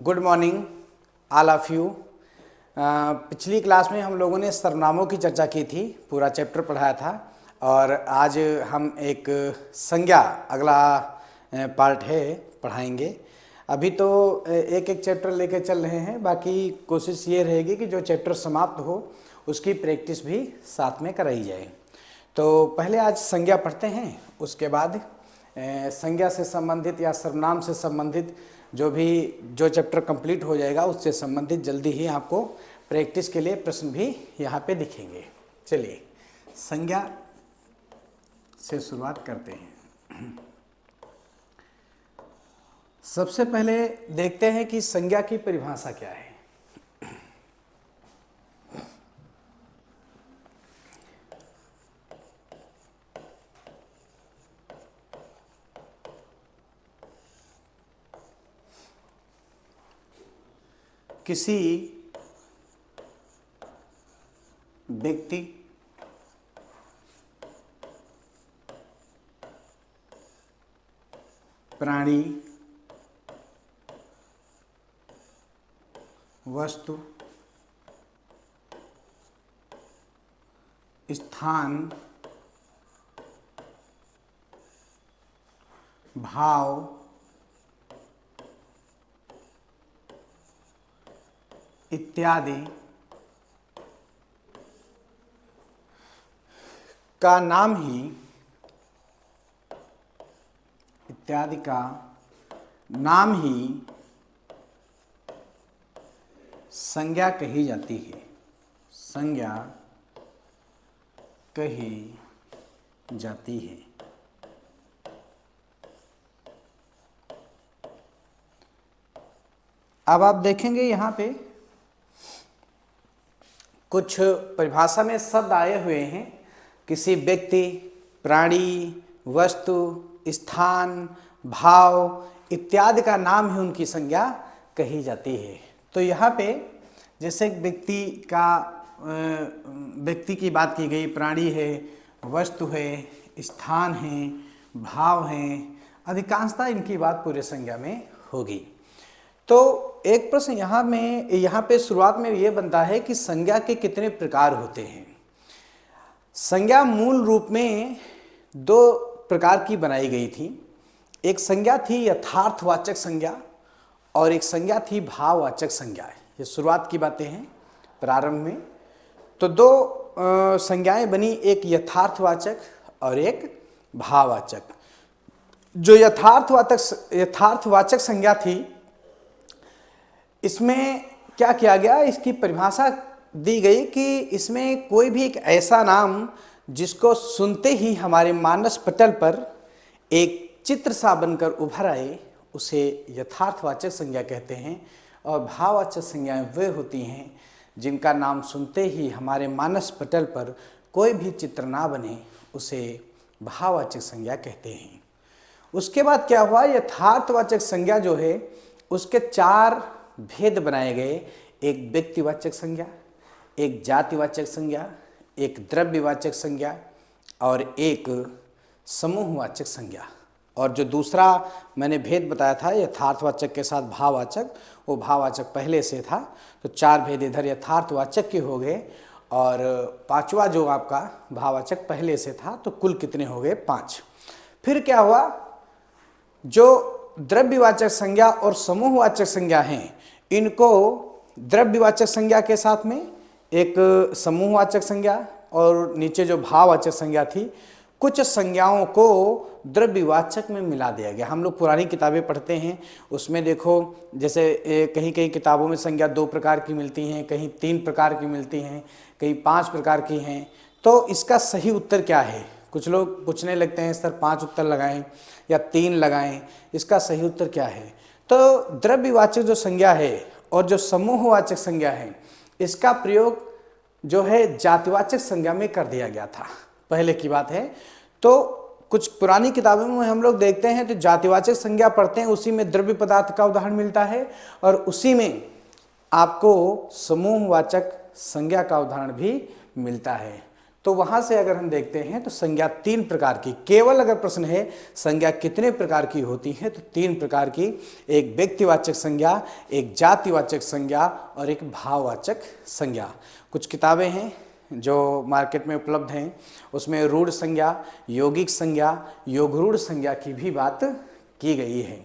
Good morning all of you. पिछली class में हम लोगों ने सर्वनामों की चर्चा की थी, पूरा चैप्टर पढ़ाया था और आज हम एक संज्ञा अगला पार्ट है पढ़ाएंगे। अभी तो एक एक चैप्टर लेके चल रहे हैं, बाकी कोशिश ये रहेगी कि जो चैप्टर समाप्त हो उसकी प्रैक्टिस भी साथ में कराई जाए। तो पहले आज संज्ञा पढ़ते हैं, उसके बाद संज्ञा से संबंधित या सर्वनाम से संबंधित जो चैप्टर कंप्लीट हो जाएगा उससे संबंधित जल्दी ही आपको प्रैक्टिस के लिए प्रश्न भी यहाँ पे दिखेंगे। चलिए संज्ञा से शुरुआत करते हैं। सबसे पहले देखते हैं कि संज्ञा की परिभाषा क्या है। किसी व्यक्ति, प्राणी, वस्तु, स्थान, भाव, इत्यादि का नाम ही संज्ञा कही जाती है। संज्ञा कही जाती है। अब आप देखेंगे यहाँ पे कुछ परिभाषा में शब्द आए हुए हैं। किसी व्यक्ति, प्राणी, वस्तु, स्थान, भाव इत्यादि का नाम ही उनकी संज्ञा कही जाती है। तो यहाँ पे जैसे व्यक्ति की बात की गई, प्राणी है, वस्तु है, स्थान है, भाव है, अधिकांशतः इनकी बात पूरे संज्ञा में होगी। तो एक प्रश्न यहाँ पे शुरुआत में ये बनता है कि संज्ञा के कितने प्रकार होते हैं। संज्ञा मूल रूप में दो प्रकार की बनाई गई थी। एक संज्ञा थी यथार्थवाचक संज्ञा और एक संज्ञा थी भाववाचक संज्ञा। ये शुरुआत की बातें हैं, प्रारंभ में। तो दो संज्ञाएं बनी, एक यथार्थवाचक और एक भाववाचक। जो यथार्थवाचक संज्ञा थी, इसमें क्या किया गया, इसकी परिभाषा दी गई कि इसमें कोई भी एक ऐसा नाम जिसको सुनते ही हमारे मानस पटल पर एक चित्र सा बनकर उभर आए, उसे यथार्थवाचक संज्ञा कहते हैं। और भाववाचक संज्ञाएं वे होती हैं जिनका नाम सुनते ही हमारे मानस पटल पर कोई भी चित्र ना बने, उसे भाववाचक संज्ञा कहते हैं। उसके बाद क्या हुआ, यथार्थवाचक संज्ञा जो है उसके चार भेद बनाए गए। एक व्यक्तिवाचक संज्ञा, एक जातिवाचक संज्ञा, एक द्रव्यवाचक संज्ञा और एक समूहवाचक संज्ञा। और जो दूसरा मैंने भेद बताया था यथार्थवाचक के साथ भाववाचक, वो भाववाचक पहले से था। तो चार भेद इधर यथार्थवाचक के हो गए और पांचवा जो आपका भाववाचक पहले से था। तो कुल कितने हो गए, 5। फिर क्या हुआ, जो द्रव्यवाचक संज्ञा और समूहवाचक संज्ञा हैं, इनको द्रव्यवाचक संज्ञा के साथ में एक समूहवाचक संज्ञा और नीचे जो भाववाचक संज्ञा थी, कुछ संज्ञाओं को द्रव्यवाचक में मिला दिया गया। हम लोग पुरानी किताबें पढ़ते हैं, उसमें देखो जैसे कहीं कहीं किताबों में संज्ञा 2 प्रकार की मिलती हैं, कहीं 3 प्रकार की मिलती हैं, कहीं 5 प्रकार की हैं। तो इसका सही उत्तर क्या है? कुछ लोग पूछने लगते हैं सर 5 उत्तर लगाएं या 3 लगाएं, इसका सही उत्तर क्या है? तो द्रव्यवाचक जो संज्ञा है और जो समूहवाचक संज्ञा है, इसका प्रयोग जो है जातिवाचक संज्ञा में कर दिया गया था, पहले की बात है। तो कुछ पुरानी किताबों में हम लोग देखते हैं तो जातिवाचक संज्ञा पढ़ते हैं, उसी में द्रव्य पदार्थ का उदाहरण मिलता है और उसी में आपको समूहवाचक संज्ञा का उदाहरण भी मिलता है। तो तो वहां से अगर हम देखते हैं तो संज्ञा 3 प्रकार की, केवल अगर प्रश्न है संज्ञा कितने प्रकार की होती है तो 3 प्रकार की, एक व्यक्तिवाचक संज्ञा, एक जातिवाचक संज्ञा और एक भाववाचक संज्ञा। कुछ किताबें हैं जो मार्केट में उपलब्ध हैं, उसमें रूढ़ संज्ञा, यौगिक संज्ञा, योगरूढ़ संज्ञा की भी बात की गई है।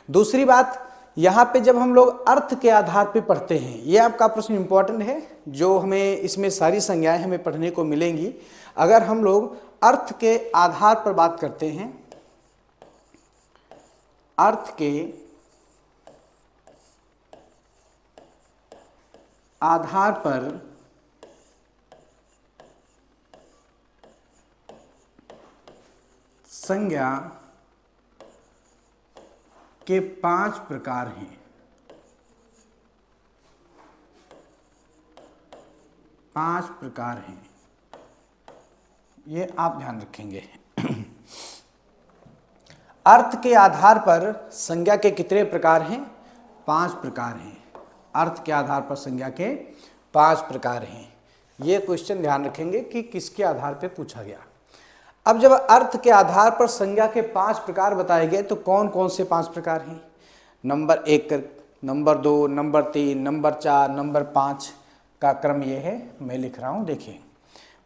दूसरी बात, यहाँ पे जब हम लोग अर्थ के आधार पे पढ़ते हैं, ये आपका प्रश्न इंपॉर्टेंट है, जो हमें इसमें सारी संज्ञाएं हमें पढ़ने को मिलेंगी। अगर हम लोग अर्थ के आधार पर बात करते हैं, अर्थ के आधार पर संज्ञा के 5 प्रकार हैं। 5 प्रकार हैं, ये आप ध्यान रखेंगे। अर्थ के आधार पर संज्ञा के कितने प्रकार हैं? 5 प्रकार हैं। अर्थ के आधार पर संज्ञा के 5 प्रकार हैं। ये क्वेश्चन ध्यान रखेंगे कि किसके आधार पर पूछा गया। अब जब अर्थ के आधार पर संज्ञा के 5 प्रकार बताए गए तो कौन कौन से 5 प्रकार हैं? Number 1, number 2, number 3, number 4, number 5 का क्रम ये है, मैं लिख रहा हूँ। देखिए,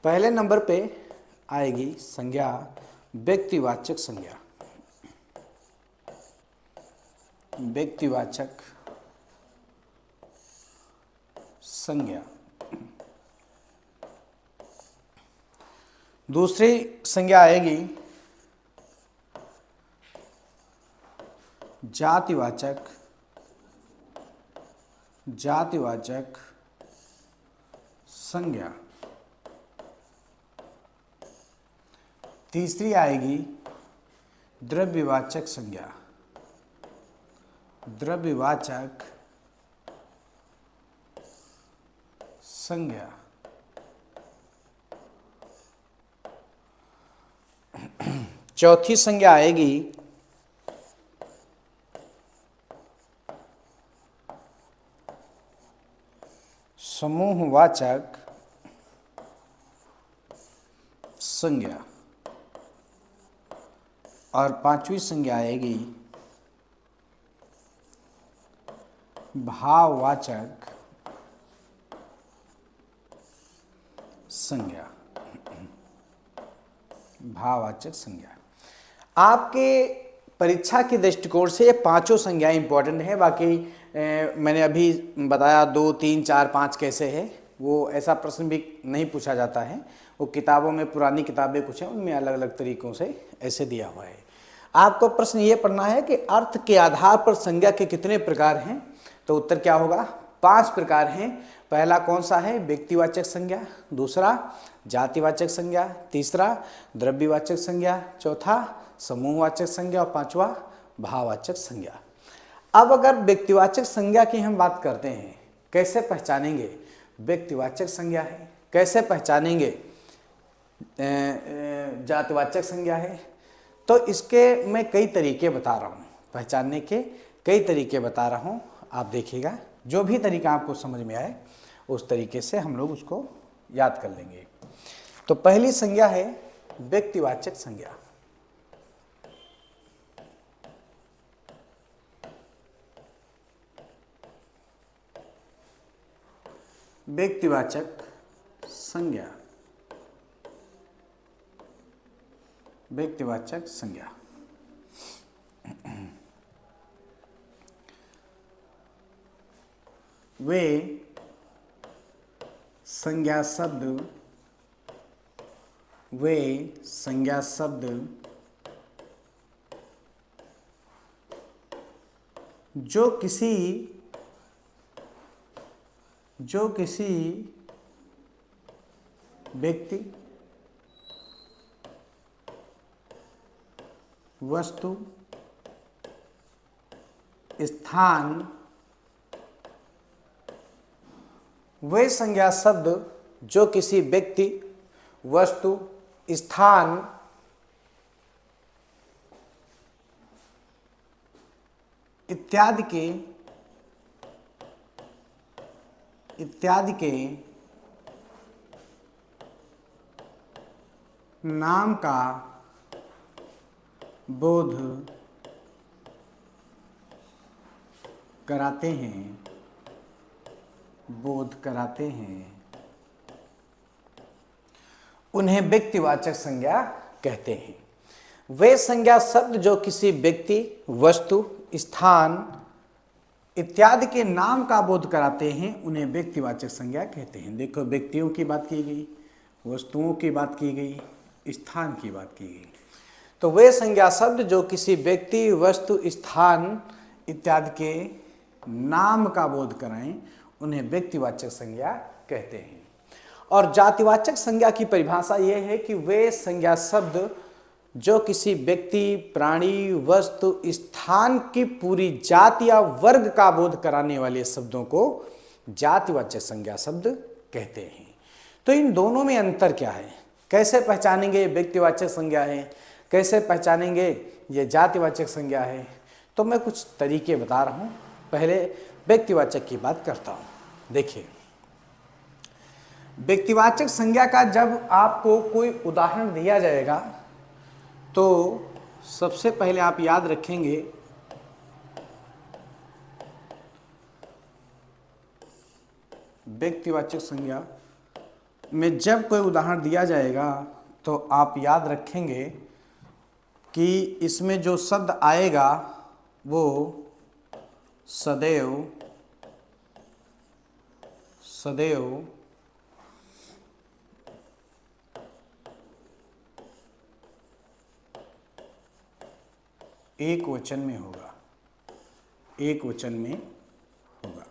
पहले नंबर पे आएगी संज्ञा व्यक्तिवाचक संज्ञा। व्यक्तिवाचक संज्ञा। दूसरी संज्ञा आएगी जातिवाचक संज्ञा। तीसरी आएगी द्रव्यवाचक संज्ञा। द्रव्यवाचक संज्ञा। चौथी संज्ञा आएगी समूहवाचक संज्ञा। और 5वीं संज्ञा आएगी भाववाचक संज्ञा। भाववाचक संज्ञा। आपके परीक्षा के दृष्टिकोण से ये 5 संज्ञाएं इंपॉर्टेंट है। बाकी मैंने अभी बताया 2, 3, 4, 5 कैसे है, वो ऐसा प्रश्न भी नहीं पूछा जाता है। वो किताबों में, पुरानी किताबें कुछ हैं, उनमें अलग अलग तरीकों से ऐसे दिया हुआ है। आपको प्रश्न ये पढ़ना है कि अर्थ के आधार पर संज्ञा के कितने प्रकार हैं, तो उत्तर क्या होगा? 5 प्रकार हैं। पहला कौन सा है? व्यक्तिवाचक संज्ञा। दूसरा जातिवाचक संज्ञा। तीसरा द्रव्यवाचक संज्ञा। चौथा समूहवाचक संज्ञा। और 5वां भाववाचक संज्ञा। अब अगर व्यक्तिवाचक संज्ञा की हम बात करते हैं, कैसे पहचानेंगे व्यक्तिवाचक संज्ञा है, कैसे पहचानेंगे जातिवाचक संज्ञा है, तो इसके मैं कई तरीके बता रहा हूँ, पहचानने के कई तरीके बता रहा हूँ। आप देखिएगा, जो भी तरीका आपको समझ में आए उस तरीके से हम लोग उसको याद कर लेंगे। तो पहली संज्ञा है व्यक्तिवाचक संज्ञा। व्यक्तिवाचक संज्ञा। व्यक्तिवाचक संज्ञा। वे संज्ञा शब्द जो किसी व्यक्ति, वस्तु, स्थान, वे संज्ञा शब्द जो किसी व्यक्ति, वस्तु, स्थान, इत्यादि के नाम का बोध कराते हैं, बोध कराते हैं, उन्हें व्यक्तिवाचक संज्ञा कहते हैं। वे संज्ञा शब्द जो किसी व्यक्ति, वस्तु, स्थान इत्यादि के नाम का बोध कराते हैं, उन्हें व्यक्तिवाचक संज्ञा कहते हैं। देखो, व्यक्तियों की बात की गई, वस्तुओं की बात की गई, स्थान की बात की गई। तो वे संज्ञा शब्द जो किसी व्यक्ति, वस्तु, स्थान इत्यादि के नाम का बोध कराएं, उन्हें व्यक्तिवाचक संज्ञा कहते हैं। और जातिवाचक संज्ञा की परिभाषा यह है कि वे संज्ञा शब्द जो किसी व्यक्ति, प्राणी, वस्तु, स्थान की पूरी जाति या वर्ग का बोध कराने वाले शब्दों को जातिवाचक संज्ञा शब्द कहते हैं। तो इन दोनों में अंतर क्या है? कैसे पहचानेंगे व्यक्तिवाचक संज्ञा है, कैसे पहचानेंगे ये जातिवाचक संज्ञा है? तो मैं कुछ तरीके बता रहा हूँ। पहले व्यक्तिवाचक की बात करता हूँ। देखिए, व्यक्तिवाचक संज्ञा का जब आपको कोई उदाहरण दिया जाएगा तो सबसे पहले आप याद रखेंगे व्यक्तिवाचक संज्ञा में जब कोई उदाहरण दिया जाएगा तो आप याद रखेंगे कि इसमें जो शब्द आएगा वो सदैव, सदैव एक वचन में होगा, एक वचन में होगा।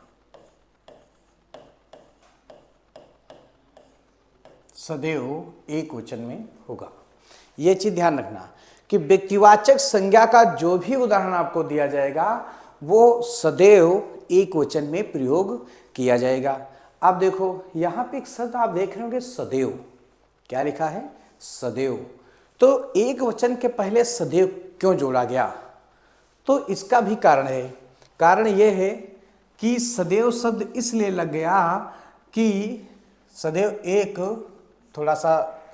सदैव एक वचन में होगा। ये चीज ध्यान रखना कि व्यक्तिवाचक संज्ञा का जो भी उदाहरण आपको दिया जाएगा वो सदैव एक वचन में प्रयोग किया जाएगा। अब देखो, यहां पे एक शब्द आप देख रहे होंगे सदैव। क्या लिखा है? सदैव। तो एक वचन के पहले सदैव क्यों जोड़ा गया? तो इसका भी कारण है। कारण यह है कि सदैव शब्द इसलिए लग गया कि सदैव एक, थोड़ा सा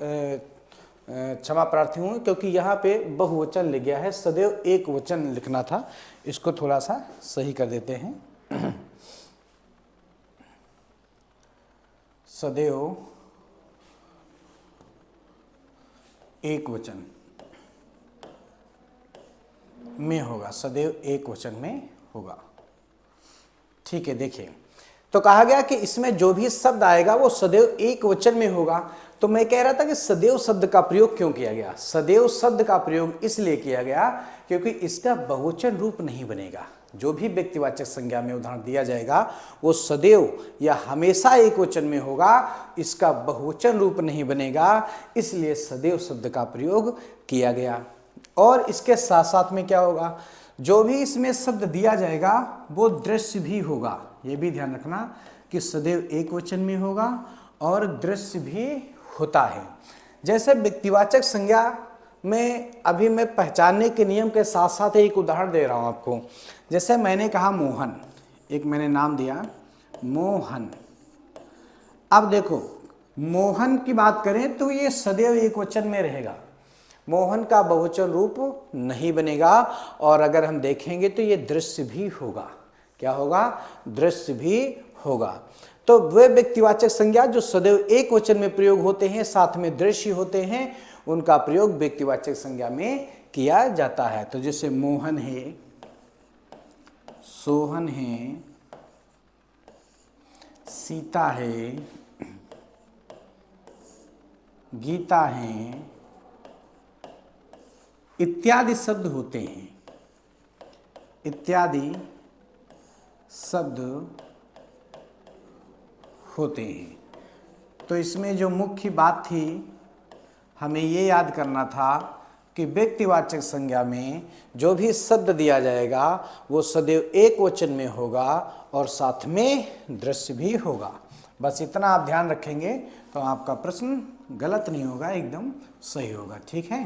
क्षमा प्रार्थी हूँ क्योंकि यहाँ पे बहुवचन लिख गया है, सदैव एक वचन लिखना था। इसको थोड़ा सा सही कर देते हैं। सदैव एक वचन में होगा, सदैव एक वचन में होगा। ठीक है, देखिए, तो कहा गया कि इसमें जो भी शब्द आएगा वो सदैव एक वचन में होगा। तो मैं कह रहा था कि सदैव शब्द का प्रयोग क्यों किया गया? सदैव शब्द का प्रयोग इसलिए किया गया क्योंकि इसका बहुवचन रूप नहीं बनेगा। जो भी व्यक्तिवाचक संज्ञा में उदाहरण दिया जाएगा वो सदैव या हमेशा एक वचन में होगा, इसका बहुवचन रूप नहीं बनेगा, इसलिए सदैव शब्द का प्रयोग किया गया। और इसके साथ साथ में क्या होगा? जो भी इसमें शब्द दिया जाएगा वो दृश्य भी होगा। ये भी ध्यान रखना कि सदैव एक वचन में होगा और दृश्य भी होता है। जैसे व्यक्तिवाचक संज्ञा में अभी मैं पहचानने के नियम के साथ साथ एक उदाहरण दे रहा हूं आपको। जैसे मैंने कहा मोहन, एक मैंने नाम दिया मोहन। अब देखो, मोहन की बात करें तो ये सदैव एक वचन में रहेगा, मोहन का बहुवचन रूप नहीं बनेगा। और अगर हम देखेंगे तो ये दृश्य भी होगा। क्या होगा? दृश्य भी होगा। तो वे व्यक्तिवाचक संज्ञा जो सदैव एक वचन में प्रयोग होते हैं, साथ में दृश्य होते हैं, उनका प्रयोग व्यक्तिवाचक संज्ञा में किया जाता है। तो जैसे मोहन है, सोहन है, सीता है, गीता है इत्यादि शब्द होते हैं, इत्यादि शब्द होते हैं। तो इसमें जो मुख्य बात थी, हमें ये याद करना था कि व्यक्तिवाचक संज्ञा में जो भी शब्द दिया जाएगा वो सदैव एक वचन में होगा और साथ में दृश्य भी होगा। बस इतना आप ध्यान रखेंगे तो आपका प्रश्न गलत नहीं होगा, एकदम सही होगा। ठीक है।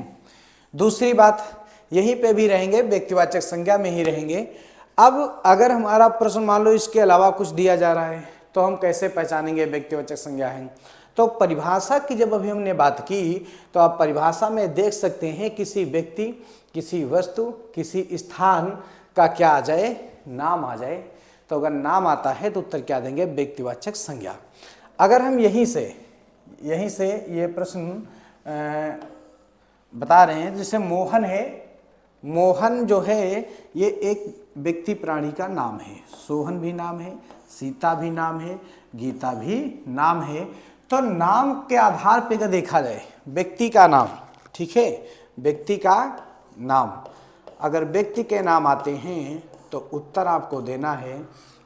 दूसरी बात, यहीं पे भी रहेंगे, व्यक्तिवाचक संज्ञा में ही रहेंगे। अब अगर हमारा प्रश्न मान लो इसके अलावा कुछ दिया जा रहा है तो हम कैसे पहचानेंगे व्यक्तिवाचक संज्ञा है? तो परिभाषा की जब अभी हमने बात की तो आप परिभाषा में देख सकते हैं किसी व्यक्ति, किसी वस्तु, किसी स्थान का क्या आ जाए, नाम आ जाए। तो अगर नाम आता है तो उत्तर क्या देंगे, व्यक्तिवाचक संज्ञा। अगर हम यहीं से ये प्रश्न बता रहे हैं, जैसे मोहन है, मोहन जो है ये एक व्यक्ति प्राणी का नाम है, सोहन भी नाम है, सीता भी नाम है, गीता भी नाम है। तो नाम के आधार पे अगर देखा जाए, व्यक्ति का नाम, ठीक है, व्यक्ति का नाम, अगर व्यक्ति के नाम आते हैं तो उत्तर आपको देना है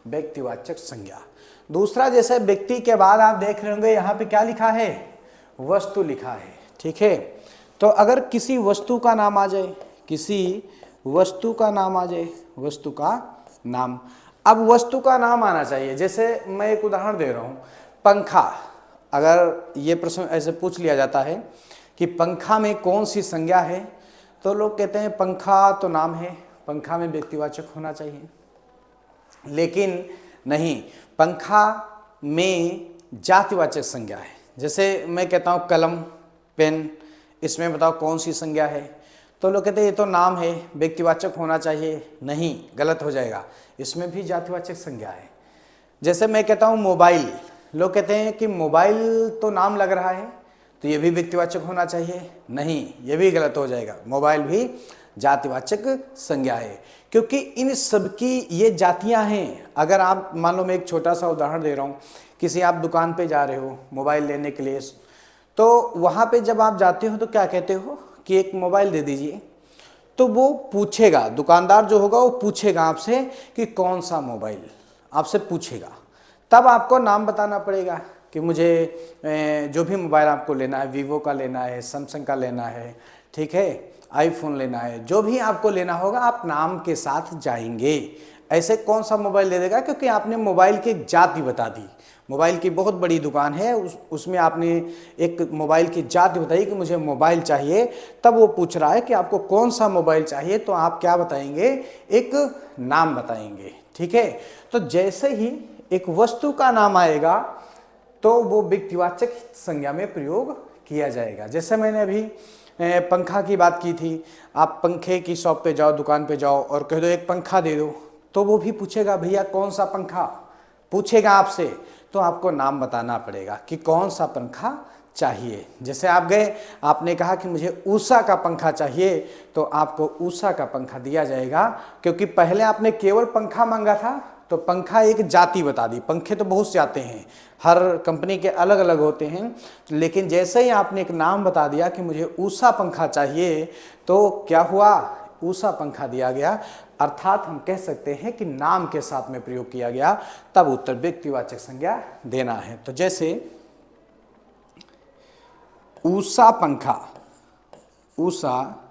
व्यक्तिवाचक संज्ञा। दूसरा, जैसे व्यक्ति के बाद आप देख रहे होंगे यहाँ पे क्या लिखा है, वस्तु लिखा है, ठीक है। तो अगर किसी वस्तु का नाम आ जाए, किसी वस्तु का नाम आ जाए, वस्तु का नाम, अब वस्तु का नाम आना चाहिए। जैसे मैं एक उदाहरण दे रहा हूँ, पंखा। अगर ये प्रश्न ऐसे पूछ लिया जाता है कि पंखा में कौन सी संज्ञा है, तो लोग कहते हैं पंखा तो नाम है, पंखा में व्यक्तिवाचक होना चाहिए। लेकिन नहीं, पंखा में जातिवाचक संज्ञा है। जैसे मैं कहता हूँ कलम, पेन, इसमें बताओ कौन सी संज्ञा है, तो लोग कहते हैं ये तो नाम है, व्यक्तिवाचक होना चाहिए। नहीं, गलत हो जाएगा, इसमें भी जातिवाचक संज्ञा है। जैसे मैं कहता हूँ मोबाइल, लोग कहते हैं कि मोबाइल तो नाम लग रहा है तो ये भी व्यक्तिवाचक होना चाहिए। नहीं, ये भी गलत हो जाएगा, मोबाइल भी जातिवाचक संज्ञा है, क्योंकि इन सब की ये जातियां हैं। अगर आप मान लो, मैं एक छोटा सा उदाहरण दे रहा हूँ, किसी आप दुकान पे जा रहे हो मोबाइल लेने के लिए, तो वहाँ पे जब आप जाते हो तो क्या कहते हो कि एक मोबाइल दे दीजिए, तो वो पूछेगा, दुकानदार जो होगा वो पूछेगा आपसे कि कौन सा मोबाइल, आपसे पूछेगा। तब आपको नाम बताना पड़ेगा कि मुझे जो भी मोबाइल आपको लेना है, वीवो का लेना है, सैमसंग का लेना है, ठीक है, आईफोन लेना है, जो भी आपको लेना होगा आप नाम के साथ जाएंगे। ऐसे कौन सा मोबाइल दे देगा, क्योंकि आपने मोबाइल की जाति बता दी। मोबाइल की बहुत बड़ी दुकान है, उसमें आपने एक मोबाइल की जाति बताई कि मुझे मोबाइल चाहिए, तब वो पूछ रहा है कि आपको कौन सा मोबाइल चाहिए, तो आप क्या बताएंगे, एक नाम बताएंगे, ठीक है। तो जैसे ही एक वस्तु का नाम आएगा तो वो व्यक्तिवाचक संज्ञा में प्रयोग किया जाएगा। जैसे मैंने अभी पंखा की बात की थी, आप पंखे की शॉप पे जाओ, दुकान पे जाओ और कह दो एक पंखा दे दो, तो वो भी पूछेगा भैया कौन सा पंखा, पूछेगा आपसे, तो आपको नाम बताना पड़ेगा कि कौन सा पंखा चाहिए। जैसे आप गए, आपने कहा कि मुझे ऊषा का पंखा चाहिए, तो आपको ऊषा का पंखा दिया जाएगा, क्योंकि पहले आपने केवल पंखा मांगा था तो पंखा एक जाति बता दी। पंखे तो बहुत से आते हैं, हर कंपनी के अलग अलग होते हैं, लेकिन जैसे ही आपने एक नाम बता दिया कि मुझे ऊषा पंखा चाहिए, तो क्या हुआ, ऊषा पंखा दिया गया। अर्थात हम कह सकते हैं कि नाम के साथ में प्रयोग किया गया, तब उत्तर व्यक्तिवाचक संज्ञा देना है। तो जैसे ऊषा पंखा, ऊषा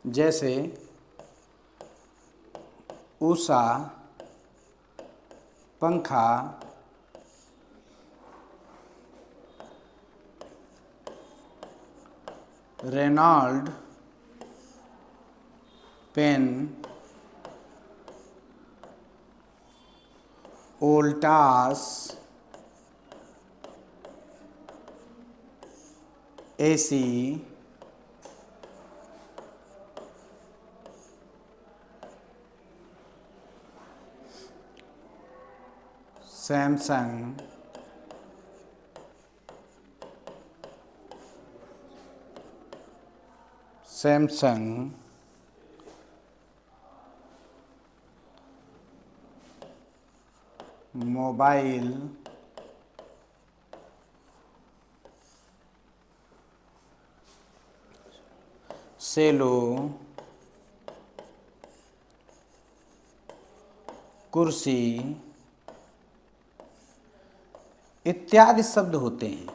जैसे ऊषा पंखा Reynold pen, Voltas AC, Samsung, mobile, Cello, कुर्सी इत्यादि शब्द होते हैं।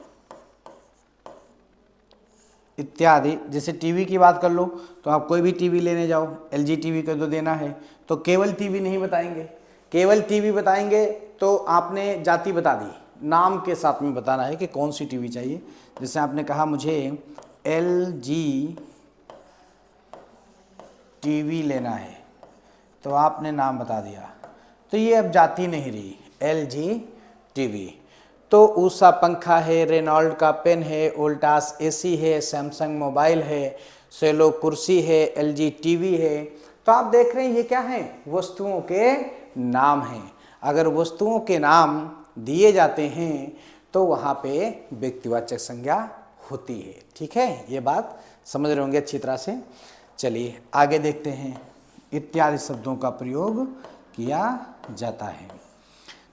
इत्यादि, जैसे टीवी की बात कर लो, तो आप कोई भी टीवी लेने जाओ, एलजी टीवी का जो देना है, तो केवल टीवी नहीं बताएंगे। केवल टीवी बताएंगे तो आपने जाति बता दी, नाम के साथ में बताना है कि कौन सी टीवी चाहिए। जैसे आपने कहा मुझे एलजी टीवी लेना है, तो आपने नाम बता दिया, तो ये अब जाती नहीं रही, LG टीवी। तो ऊषा पंखा है, रेनॉल्ड का पेन है, वोल्टास AC है, सैमसंग मोबाइल है, सेलो कुर्सी है, LG टीवी है। तो आप देख रहे हैं ये क्या है, वस्तुओं के नाम हैं। अगर वस्तुओं के नाम दिए जाते हैं तो वहाँ पे व्यक्तिवाचक संज्ञा होती है। ठीक है, ये बात समझ रहे होंगे अच्छी तरह से। चलिए आगे देखते हैं, इत्यादि शब्दों का प्रयोग किया जाता है।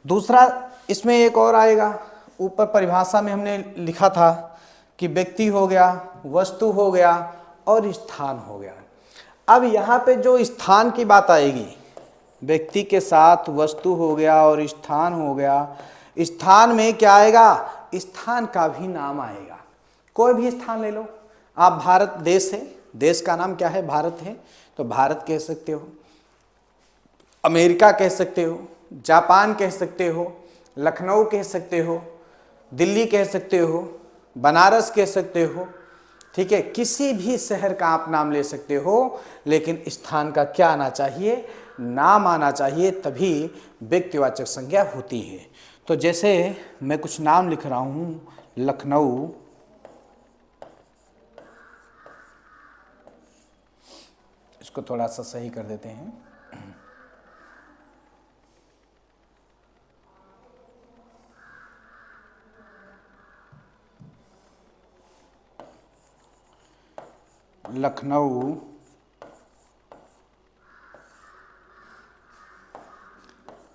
दूसरा इसमें एक और आएगा, ऊपर परिभाषा में हमने लिखा था कि व्यक्ति हो गया, वस्तु हो गया और स्थान हो गया। अब यहाँ पे जो स्थान की बात आएगी, व्यक्ति के साथ वस्तु हो गया और स्थान हो गया। स्थान में क्या आएगा, स्थान का भी नाम आएगा। कोई भी स्थान ले लो आप, भारत देश है, देश का नाम क्या है, भारत है, तो भारत कह सकते हो, अमेरिका कह सकते हो, जापान कह सकते हो, लखनऊ कह सकते हो, दिल्ली कह सकते हो, बनारस कह सकते हो। ठीक है, किसी भी शहर का आप नाम ले सकते हो, लेकिन स्थान का क्या आना चाहिए, नाम आना चाहिए, तभी व्यक्तिवाचक संज्ञा होती है। तो जैसे मैं कुछ नाम लिख रहा हूँ, लखनऊ, इसको थोड़ा सा सही कर देते हैं, लखनऊ,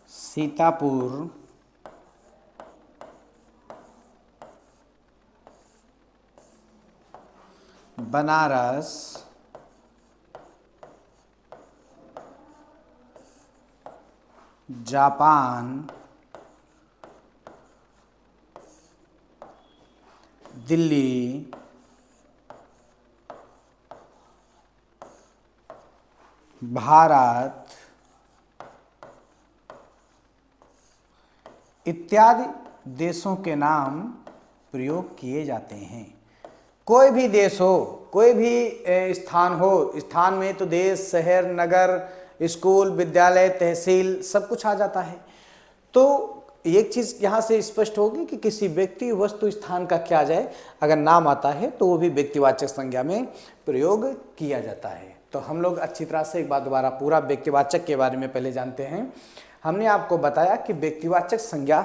सीतापुर, बनारस, जापान, दिल्ली, भारत इत्यादि देशों के नाम प्रयोग किए जाते हैं। कोई भी देश हो, कोई भी स्थान हो, स्थान में तो देश, शहर, नगर, स्कूल, विद्यालय, तहसील सब कुछ आ जाता है। तो एक चीज़ यहाँ से स्पष्ट होगी कि किसी व्यक्ति, वस्तु, स्थान का क्या जाए, अगर नाम आता है तो वो भी व्यक्तिवाचक संज्ञा में प्रयोग किया जाता है। तो हम लोग अच्छी तरह से एक बार दोबारा पूरा व्यक्तिवाचक के बारे में पहले जानते हैं। हमने आपको बताया कि व्यक्तिवाचक संज्ञा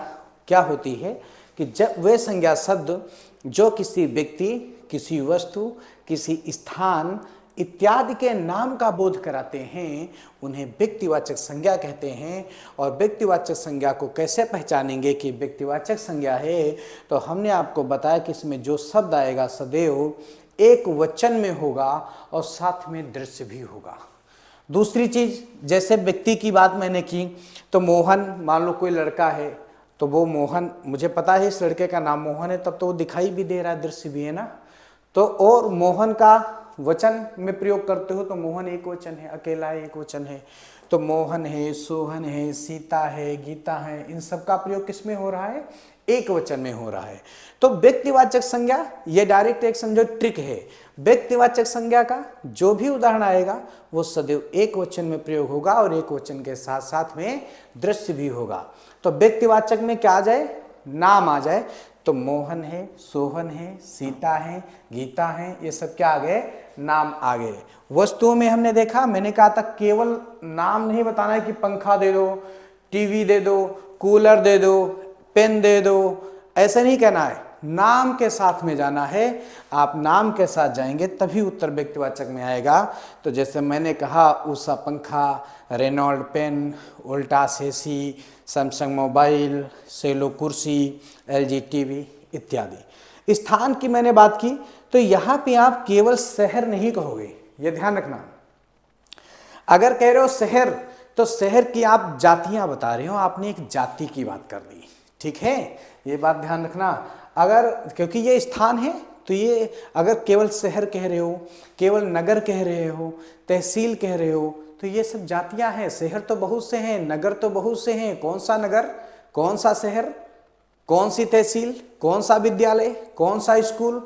क्या होती है, कि जब वे संज्ञा शब्द जो किसी व्यक्ति, किसी वस्तु, किसी स्थान इत्यादि के नाम का बोध कराते हैं, उन्हें व्यक्तिवाचक संज्ञा कहते हैं। और व्यक्तिवाचक संज्ञा को कैसे पहचानेंगे कि व्यक्तिवाचक संज्ञा है, तो हमने आपको बताया कि इसमें जो शब्द आएगा सदैव एक वचन में होगा और साथ में दृश्य भी होगा। दूसरी चीज, जैसे व्यक्ति की बात मैंने की, तो मोहन, मान लो कोई लड़का है तो वो मोहन, मुझे पता है इस लड़के का नाम मोहन है, तब तो वो दिखाई भी दे रहा है, दृश्य भी है ना। तो और मोहन का वचन में प्रयोग करते हो तो मोहन एक वचन है, अकेला एक वचन है। तो मोहन है, सोहन है, सीता है, गीता है, इन सब का प्रयोग किस में हो रहा है, एक वचन में हो रहा है। तो व्यक्तिवाचक संज्ञा ये डायरेक्ट एक समझो ट्रिक है। व्यक्तिवाचक संज्ञा का जो भी उदाहरण आएगा वो सदैव एक वचन में प्रयोग होगा और एक वचन के साथ साथ में दृश्य भी होगा। तो व्यक्तिवाचक में क्या आ जाए, नाम आ जाए, तो मोहन है, सोहन है, सीता है, गीता है, ये सब क्या आ गए, नाम आ गए। वस्तुओं में हमने देखा, मैंने कहा था केवल नाम नहीं बताना है कि पंखा दे दो, टीवी दे दो, कूलर दे दो, पेन दे दो, ऐसा नहीं कहना है, नाम के साथ में जाना है। आप नाम के साथ जाएंगे तभी उत्तर व्यक्तिवाचक में आएगा। तो जैसे मैंने कहा, उषा पंखा, Reynold pen, Voltas AC, Samsung mobile, Cello कुर्सी, LG टीवी इत्यादि। स्थान की मैंने बात की, तो यहाँ पे आप केवल शहर नहीं कहोगे, ये ध्यान रखना। अगर कह रहे हो शहर, तो शहर की आप जातियां बता रहे हो, आपने एक जाति की बात कर दी, ठीक है, ये बात ध्यान रखना। अगर, क्योंकि ये स्थान है, तो ये अगर केवल शहर कह रहे हो, केवल नगर कह रहे हो, तहसील कह रहे हो, तो ये सब जातियां हैं। शहर तो बहुत से हैं, नगर तो बहुत से हैं, कौन सा नगर, कौन सा शहर, कौन सी तहसील, कौन सा विद्यालय, कौन सा स्कूल,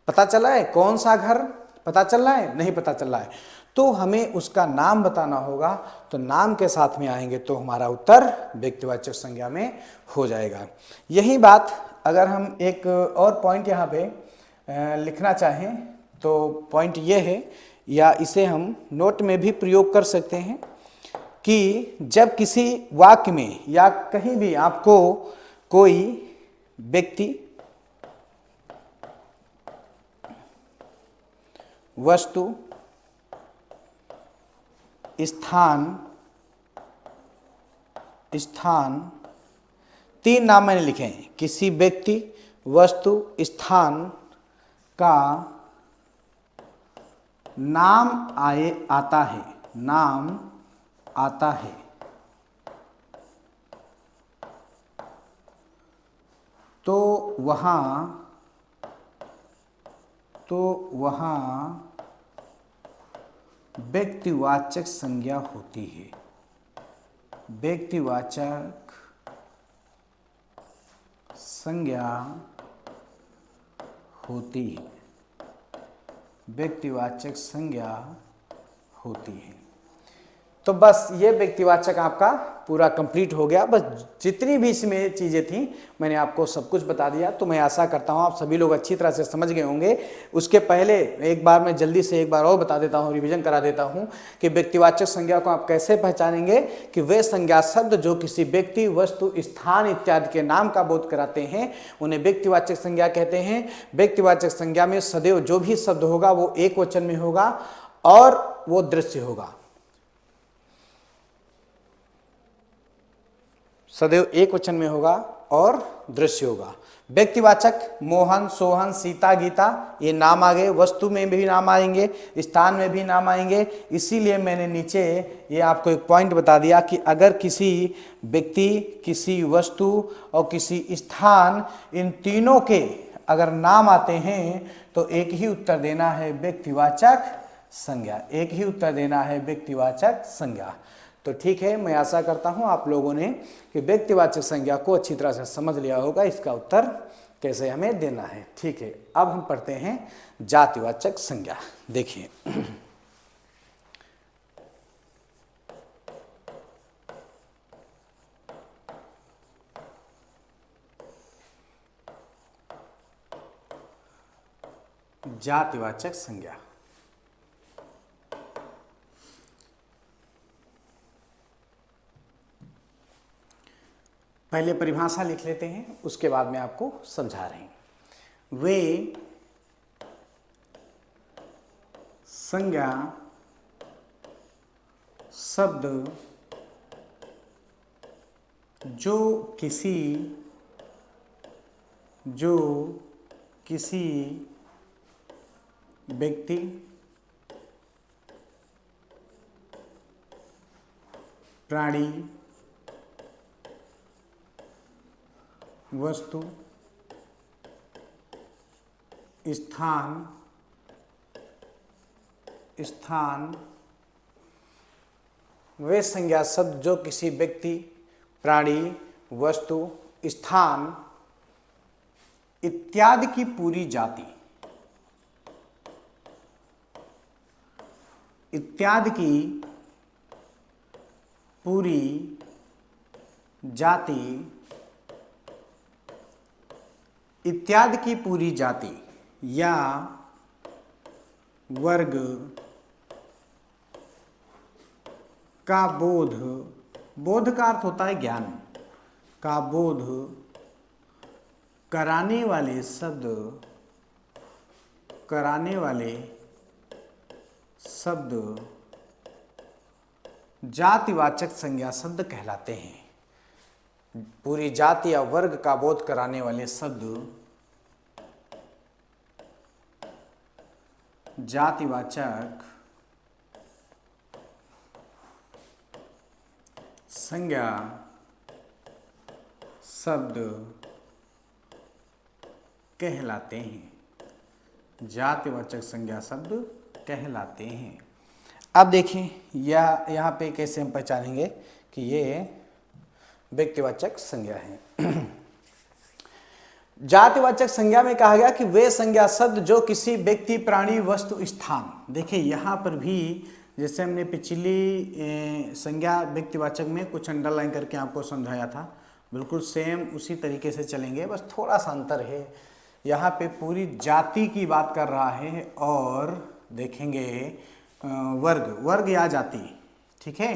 पता चला है, कौन सा घर पता चल रहा है, नहीं पता चल रहा है। तो हमें उसका नाम बताना होगा, तो नाम के साथ में आएंगे तो हमारा उत्तर व्यक्तिवाचक संज्ञा में हो जाएगा। यही बात अगर हम एक और पॉइंट यहाँ पे लिखना चाहें तो पॉइंट ये है, या इसे हम नोट में भी प्रयोग कर सकते हैं कि जब किसी वाक्य में या कहीं भी आपको कोई व्यक्ति, वस्तु, स्थान 3 नाम मैंने लिखे हैं, किसी व्यक्ति, वस्तु, स्थान का नाम आता है, नाम आता है, तो वहां व्यक्तिवाचक संज्ञा होती है, व्यक्तिवाचक संज्ञा होती है, व्यक्तिवाचक संज्ञा होती है। तो बस ये व्यक्तिवाचक आपका पूरा कंप्लीट हो गया। बस जितनी भी इसमें चीज़ें थी मैंने आपको सब कुछ बता दिया। तो मैं आशा करता हूँ आप सभी लोग अच्छी तरह से समझ गए होंगे। उसके पहले एक बार मैं जल्दी से एक बार और बता देता हूँ, रिवीजन करा देता हूँ कि व्यक्तिवाचक संज्ञा को आप कैसे पहचानेंगे कि वे संज्ञा शब्द जो किसी व्यक्ति, वस्तु, स्थान इत्यादि के नाम का बोध कराते हैं उन्हें व्यक्तिवाचक संज्ञा कहते हैं। व्यक्तिवाचक संज्ञा में सदैव जो भी शब्द होगा वो एक वचन में होगा और वो दृश्य होगा, सदैव एक वचन में होगा और दृश्य होगा। व्यक्तिवाचक मोहन, सोहन, सीता, गीता ये नाम आ गए, वस्तु में भी नाम आएंगे, स्थान में भी नाम आएंगे। इसीलिए मैंने नीचे ये आपको एक पॉइंट बता दिया कि अगर किसी व्यक्ति, किसी वस्तु और किसी स्थान, इन तीनों के अगर नाम आते हैं तो एक ही उत्तर देना है व्यक्तिवाचक संज्ञा, एक ही उत्तर देना है व्यक्तिवाचक संज्ञा। तो ठीक है, मैं आशा करता हूं आप लोगों ने कि व्यक्तिवाचक संज्ञा को अच्छी तरह से समझ लिया होगा, इसका उत्तर कैसे हमें देना है। ठीक है, अब हम पढ़ते हैं जातिवाचक संज्ञा। देखिए जातिवाचक संज्ञा, पहले परिभाषा लिख लेते हैं, उसके बाद में आपको समझा रहे हैं। वे संज्ञा शब्द जो किसी व्यक्ति, प्राणी, वस्तु, स्थान वे संज्ञा शब्द जो किसी व्यक्ति, प्राणी, वस्तु, स्थान इत्यादि की पूरी जाति, इत्यादि की पूरी जाति, इत्यादि की पूरी जाति या वर्ग का बोध, बोध का अर्थ होता है ज्ञान, का बोध कराने वाले शब्द, कराने वाले शब्द जातिवाचक संज्ञा शब्द कहलाते हैं। पूरी जाति या वर्ग का बोध कराने वाले शब्द जातिवाचक संज्ञा शब्द कहलाते हैं, जातिवाचक संज्ञा शब्द कहलाते हैं। अब देखिए यहाँ पे कैसे हम पहचानेंगे कि ये व्यक्तिवाचक संज्ञा है। जातिवाचक संज्ञा में कहा गया कि वे संज्ञा शब्द जो किसी व्यक्ति, प्राणी, वस्तु, स्थान, देखिए यहाँ पर भी जैसे हमने पिछली संज्ञा व्यक्तिवाचक में कुछ अंडरलाइन करके आपको समझाया था, बिल्कुल सेम उसी तरीके से चलेंगे, बस थोड़ा सा अंतर है। यहाँ पे पूरी जाति की बात कर रहा है और देखेंगे वर्ग, वर्ग या जाति, ठीक है,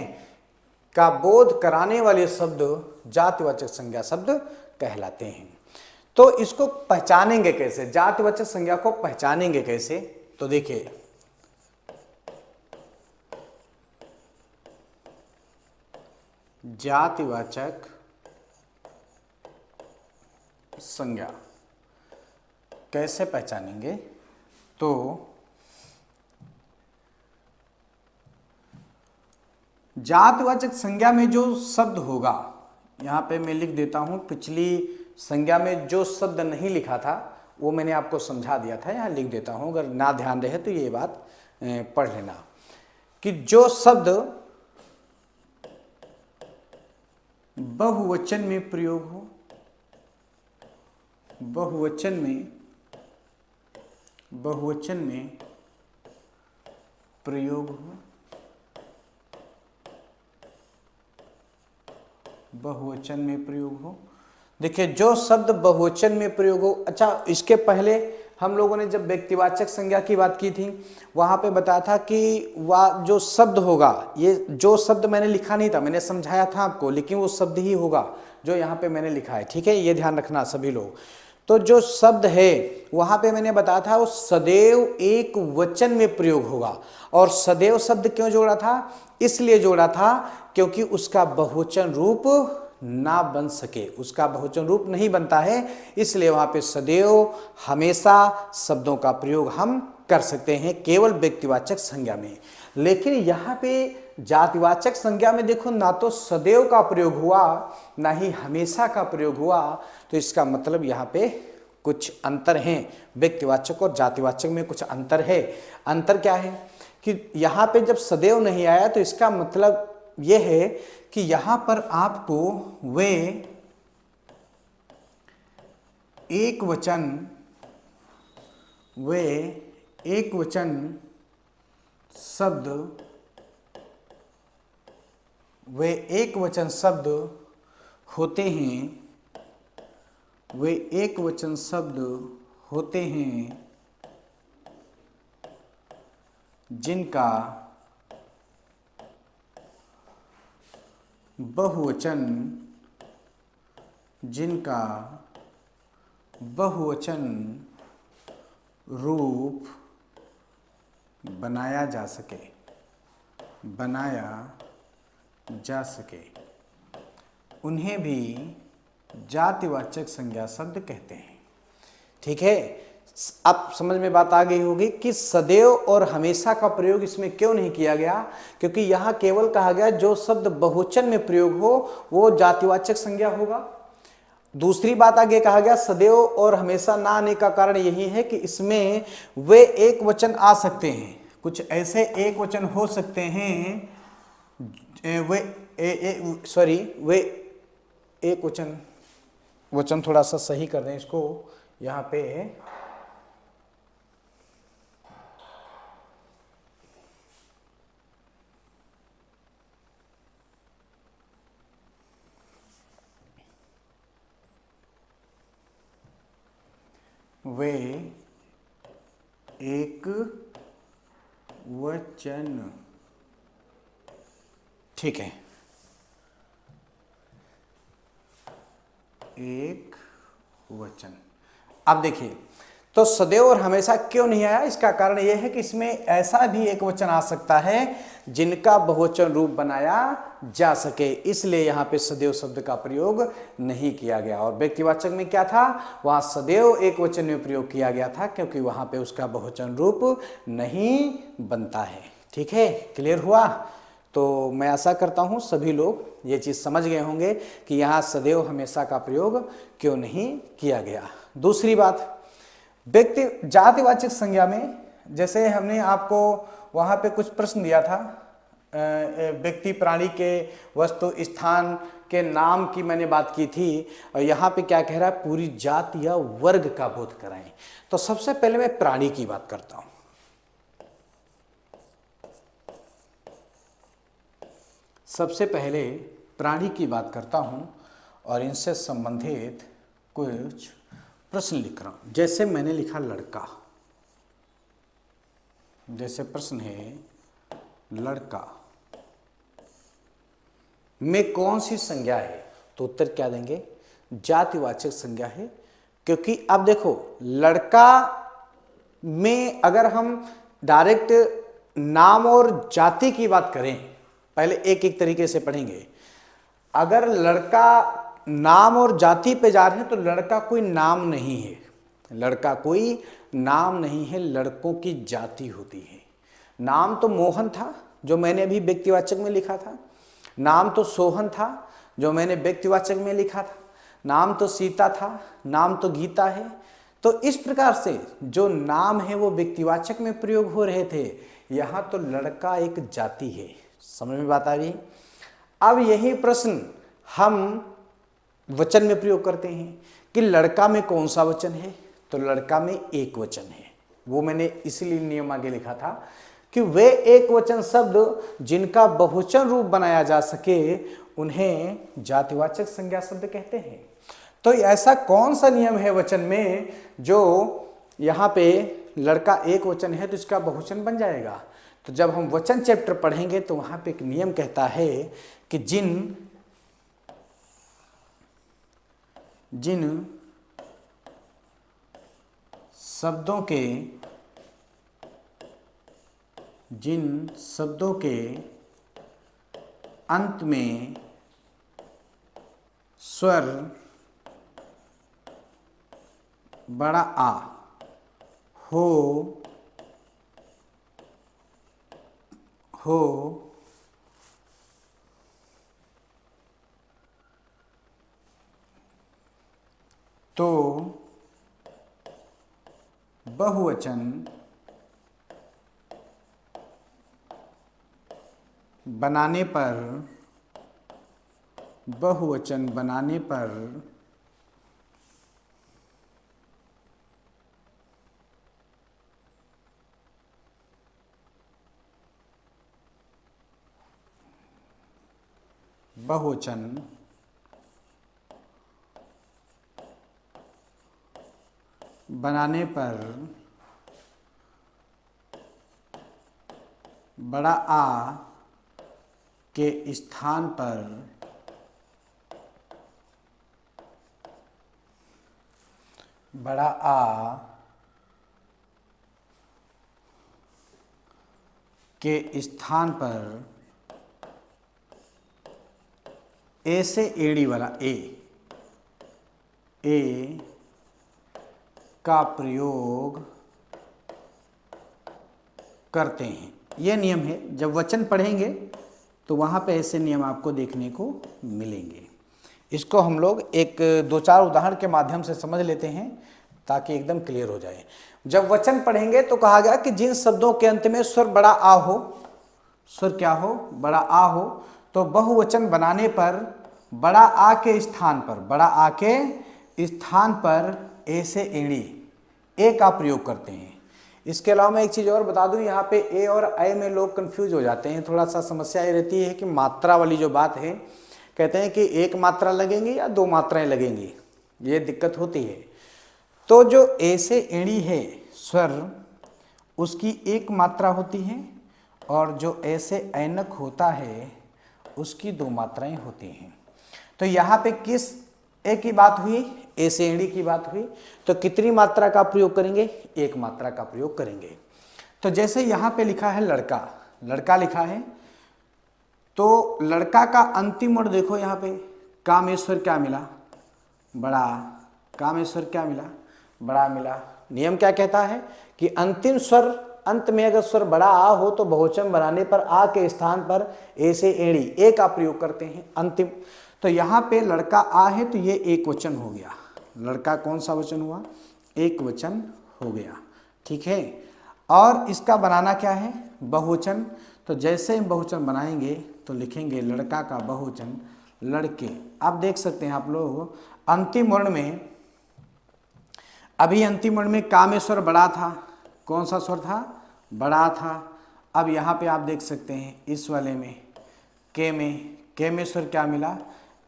का बोध कराने वाले शब्द जातिवाचक संज्ञा शब्द कहलाते हैं। तो इसको पहचानेंगे कैसे, जातिवाचक संज्ञा को पहचानेंगे कैसे? तो देखिए, जातिवाचक संज्ञा कैसे पहचानेंगे? तो जातिवाचक संज्ञा में जो शब्द होगा, यहां पे मैं लिख देता हूं, पिछली संज्ञा में जो शब्द नहीं लिखा था वो मैंने आपको समझा दिया था, यहां लिख देता हूं, अगर ना ध्यान रहे तो ये बात पढ़ लेना कि जो शब्द बहुवचन में प्रयोग हो, बहुवचन में प्रयोग हो, बहुवचन में प्रयोग हो। देखिए, जो शब्द बहुवचन में प्रयोग हो, अच्छा इसके पहले हम लोगों ने जब व्यक्तिवाचक संज्ञा की बात की थी वहां पे बताया था कि वह जो शब्द होगा, ये जो शब्द मैंने लिखा नहीं था, मैंने समझाया था आपको, लेकिन वो शब्द ही होगा जो यहाँ पे मैंने लिखा है, ठीक है, ये ध्यान रखना सभी लोग। तो जो शब्द है वहां पे मैंने बताया था वो सदैव एक वचन में प्रयोग होगा। और सदैव शब्द क्यों जोड़ा था? इसलिए जोड़ा था क्योंकि उसका बहुवचन रूप ना बन सके, उसका बहुवचन रूप नहीं बनता है, इसलिए वहां पे सदैव हमेशा शब्दों का प्रयोग हम कर सकते हैं केवल व्यक्तिवाचक संज्ञा में। लेकिन यहाँ पे जातिवाचक संज्ञा में देखो, ना तो सदैव का प्रयोग हुआ ना ही हमेशा का प्रयोग हुआ, तो इसका मतलब यहाँ पे कुछ अंतर हैं, व्यक्तिवाचक और जातिवाचक में कुछ अंतर है। अंतर क्या है कि यहाँ पे जब सदैव नहीं आया तो इसका मतलब यह है कि यहां पर आपको वे एक वचन शब्द होते हैं, जिनका बहुवचन रूप बनाया जा सके, उन्हें भी जातिवाचक संज्ञा शब्द कहते हैं। ठीक है, अब समझ में बात आ गई होगी कि सदैव और हमेशा का प्रयोग इसमें क्यों नहीं किया गया, क्योंकि यहां केवल कहा गया जो शब्द बहुवचन में प्रयोग हो वो जातिवाचक संज्ञा होगा। दूसरी बात आगे कहा गया सदैव और हमेशा ना आने का कारण यही है कि इसमें वे एक वचन आ सकते हैं, कुछ ऐसे एक वचन हो सकते हैं, वे एक वचन थोड़ा सा सही कर दें इसको, यहाँ पे वे एक वचन, ठीक है, एक वचन। अब देखिए, तो सदैव और हमेशा क्यों नहीं आया, इसका कारण यह है कि इसमें ऐसा भी एक वचन आ सकता है जिनका बहुवचन रूप बनाया जा सके, इसलिए यहां पे सदैव शब्द का प्रयोग नहीं किया गया। और व्यक्तिवाचक में क्या था, वहां सदैव एक वचन में प्रयोग किया गया था क्योंकि वहां पे उसका बहुवचन रूप नहीं बनता है। ठीक है, क्लियर हुआ? तो मैं आशा करता हूं सभी लोग ये चीज समझ गए होंगे कि यहाँ सदैव हमेशा का प्रयोग क्यों नहीं किया गया। दूसरी बात, जातिवाचक संज्ञा में जैसे हमने आपको वहां पे कुछ प्रश्न दिया था, व्यक्ति प्राणी के वस्तु स्थान के नाम की मैंने बात की थी, और यहाँ पे क्या कह रहा है, पूरी जाति या वर्ग का बोध कराएं। तो सबसे पहले मैं प्राणी की बात करता हूं। सबसे पहले प्राणी की बात करता हूँ और इनसे संबंधित कुछ प्रश्न लिख रहा हूँ। जैसे मैंने लिखा लड़का, जैसे प्रश्न है लड़का में कौन सी संज्ञा है, तो उत्तर क्या देंगे? जातिवाचक संज्ञा है। क्योंकि अब देखो लड़का में अगर हम डायरेक्ट नाम और जाति की बात करें, पहले एक एक तरीके से पढ़ेंगे। अगर लड़का नाम और जाति पे जा रहे हैं तो लड़का कोई नाम नहीं है, लड़का कोई नाम नहीं है, लड़कों की जाति होती है। नाम तो मोहन था जो मैंने अभी व्यक्तिवाचक में लिखा था, नाम तो सोहन था जो मैंने व्यक्तिवाचक में लिखा था, नाम तो सीता था, नाम तो गीता है। तो इस प्रकार से जो नाम है वो व्यक्तिवाचक में प्रयोग हो रहे थे, यहाँ तो लड़का एक जाति है। समझ में बात आ रही? अब यही प्रश्न हम वचन में प्रयोग करते हैं कि लड़का में कौन सा वचन है, तो लड़का में एक वचन है। वो मैंने इसलिए नियम आगे लिखा था कि वे एक वचन शब्द जिनका बहुवचन रूप बनाया जा सके उन्हें जातिवाचक संज्ञा शब्द कहते हैं। तो ऐसा कौन सा नियम है वचन में जो यहाँ पे लड़का एक वचन है तो इसका बहुवचन बन जाएगा? तो जब हम वचन चैप्टर पढ़ेंगे तो वहाँ पे एक नियम कहता है कि जिन शब्दों के अंत में स्वर बड़ा आ हो तो बहुवचन बनाने पर बड़ा आ के स्थान पर बड़ा आ के स्थान पर ए से एड़ी वाला ए का प्रयोग करते हैं। यह नियम है। जब वचन पढ़ेंगे तो वहाँ पे ऐसे नियम आपको देखने को मिलेंगे। इसको हम लोग एक दो चार उदाहरण के माध्यम से समझ लेते हैं ताकि एकदम क्लियर हो जाए। जब वचन पढ़ेंगे तो कहा गया कि जिन शब्दों के अंत में स्वर बड़ा आ हो, स्वर क्या हो? बड़ा आ हो, तो बहुवचन बनाने पर बड़ा आ के स्थान पर ए से एड़ी ए का प्रयोग करते हैं। इसके अलावा मैं एक चीज़ और बता दूं, यहाँ पे ए और ऐ में लोग कंफ्यूज हो जाते हैं। थोड़ा सा समस्या ये रहती है कि मात्रा वाली जो बात है, कहते हैं कि एक मात्रा लगेंगी या दो मात्राएं लगेंगी, ये दिक्कत होती है। तो जो ए से एड़ी है स्वर, उसकी एक मात्रा होती है और जो ए से ऐनक होता है उसकी दो मात्राएं होती हैं। तो यहाँ पे किस ए की बात हुई? ए से एड़ी की बात हुई। तो कितनी मात्रा का प्रयोग करेंगे? एक मात्रा का प्रयोग करेंगे। तो जैसे यहाँ पे लिखा है लड़का, लड़का लिखा है, तो लड़का का अंतिम वर्ण देखो, यहाँ पे कामेश्वर क्या मिला? बड़ा। कामेश्वर क्या मिला? बड़ा मिला। नियम क्या कहता है कि अंतिम स्वर, अंत में अगर स्वर बड़ा आ हो तो बहुवचन बनाने पर आ के स्थान पर ए से एड़ी ए का प्रयोग करते हैं अंतिम। तो यहाँ पे लड़का आ है तो ये एक वचन हो गया। लड़का कौन सा वचन हुआ? एक वचन हो गया। ठीक है। और इसका बनाना क्या है? बहुवचन। तो जैसे हम बहुवचन बनाएंगे तो लिखेंगे लड़का का बहुवचन लड़के। आप देख सकते हैं आप लोग अंतिम वर्ण में, अभी अंतिम वर्ण में का में स्वर बड़ा था। कौन सा स्वर था? बड़ा था। अब यहाँ पे आप देख सकते हैं इस वाले में के में स्वर क्या मिला,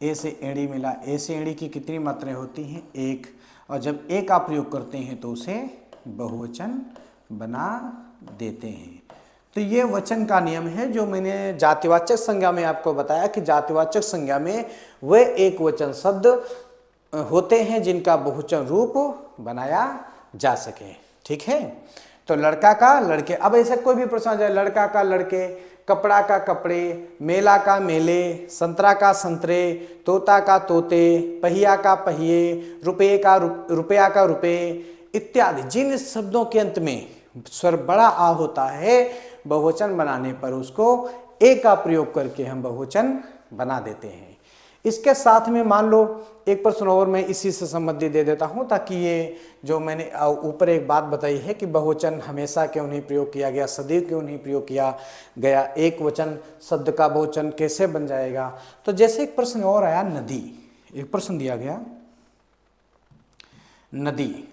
ए से एड़ी मिला। ए से एड़ी की कितनी मात्राएं होती हैं, एक, और जब एक आप प्रयोग करते हैं तो उसे बहुवचन बना देते हैं। तो ये वचन का नियम है जो मैंने जातिवाचक संज्ञा में आपको बताया कि जातिवाचक संज्ञा में वे एक वचन शब्द होते हैं जिनका बहुवचन रूप बनाया जा सके। ठीक है, तो लड़का का लड़के, अब ऐसा कोई भी प्रश्न आ जाए, लड़का का लड़के, कपड़ा का कपड़े, मेला का मेले, संतरा का संतरे, तोता का तोते, पहिया का पहिए, रुपया का रुपए इत्यादि जिन शब्दों के अंत में स्वर बड़ा आ होता है, बहुवचन बनाने पर उसको ए का प्रयोग करके हम बहुवचन बना देते हैं। इसके साथ में मान लो एक प्रश्न और मैं इसी से संबंधित दे देता हूं, ताकि ये जो मैंने ऊपर एक बात बताई है कि बहुवचन हमेशा क्यों नहीं प्रयोग किया गया, सदैव क्यों नहीं प्रयोग किया गया, एक वचन शब्द का बहुवचन कैसे बन जाएगा। तो जैसे एक प्रश्न और आया, नदी, एक प्रश्न दिया गया नदी,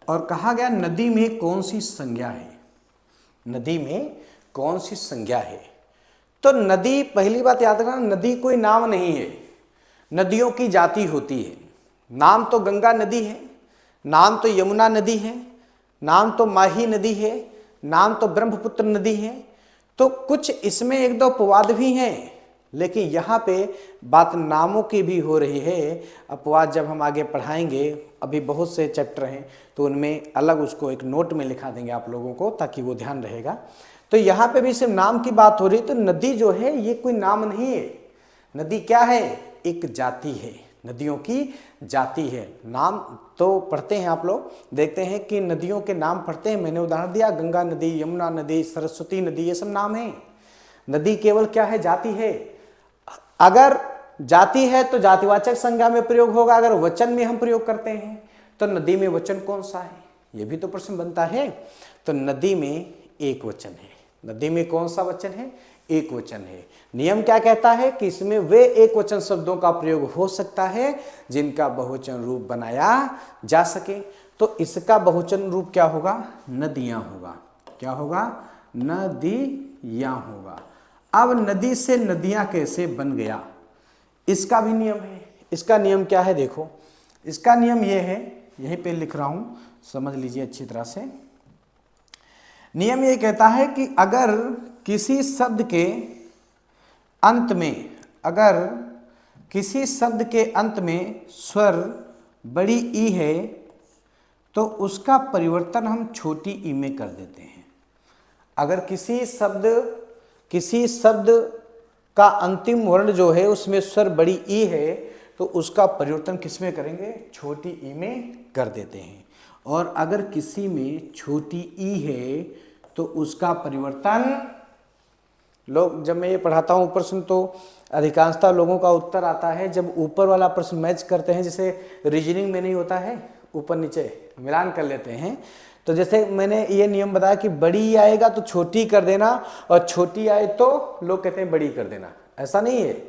और कहा गया नदी में कौन सी संज्ञा है, नदी में कौन सी संज्ञा है। तो नदी, पहली बात याद रखना, नदी कोई नाम नहीं है, नदियों की जाति होती है। नाम तो गंगा नदी है, नाम तो यमुना नदी है, नाम तो माही नदी है, नाम तो ब्रह्मपुत्र नदी है। तो कुछ इसमें एक दो अपवाद भी हैं, लेकिन यहाँ पे बात नामों की भी हो रही है। अपवाद जब हम आगे पढ़ाएंगे, अभी बहुत से चैप्टर हैं तो उनमें अलग उसको एक नोट में लिखा देंगे आप लोगों को, ताकि वो ध्यान रहेगा। तो यहाँ पे भी सिर्फ नाम की बात हो रही है। तो नदी जो है ये कोई नाम नहीं है, नदी क्या है, एक जाति है, नदियों की जाति है। नाम तो पढ़ते हैं आप लोग, देखते हैं कि नदियों के नाम पढ़ते हैं, मैंने उदाहरण दिया गंगा नदी, यमुना नदी, सरस्वती नदी, ये सब नाम है। नदी केवल क्या है, जाति है। अगर जाति है तो जातिवाचक संज्ञा में प्रयोग होगा, अगर वचन में हम प्रयोग करते हैं तो नदी में वचन कौन सा है, ये भी तो प्रश्न बनता है। तो नदी में एक वचन है, नदी में कौन सा वचन है, एक वचन है। नियम क्या कहता है कि इसमें वे एक वचन शब्दों का प्रयोग हो सकता है जिनका बहुवचन रूप बनाया जा सके। तो इसका बहुवचन रूप क्या होगा, नदियां होगा। क्या होगा, नदियां होगा। अब नदी से नदियां कैसे बन गया, इसका भी नियम है। इसका नियम क्या है, देखो इसका नियम यह है, यहीं पे लिख रहा हूं, समझ लीजिए अच्छी तरह से। नियम ये कहता है कि अगर किसी शब्द के अंत में, अगर किसी शब्द के अंत में स्वर बड़ी ई है तो उसका परिवर्तन हम छोटी ई में कर देते हैं। अगर किसी शब्द का अंतिम वर्ण जो है उसमें स्वर बड़ी ई है तो उसका परिवर्तन किस में करेंगे, छोटी ई में कर देते हैं। और अगर किसी में छोटी ई है तो उसका परिवर्तन, लोग जब मैं ये पढ़ाता हूँ प्रश्न तो अधिकांशतः लोगों का उत्तर आता है जब ऊपर वाला प्रश्न मैच करते हैं, जैसे रीजनिंग में नहीं होता है, ऊपर नीचे मिलान कर लेते हैं। तो जैसे मैंने ये नियम बताया कि बड़ी आएगा तो छोटी कर देना, और छोटी आए तो लोग कहते हैं बड़ी कर देना। ऐसा नहीं है,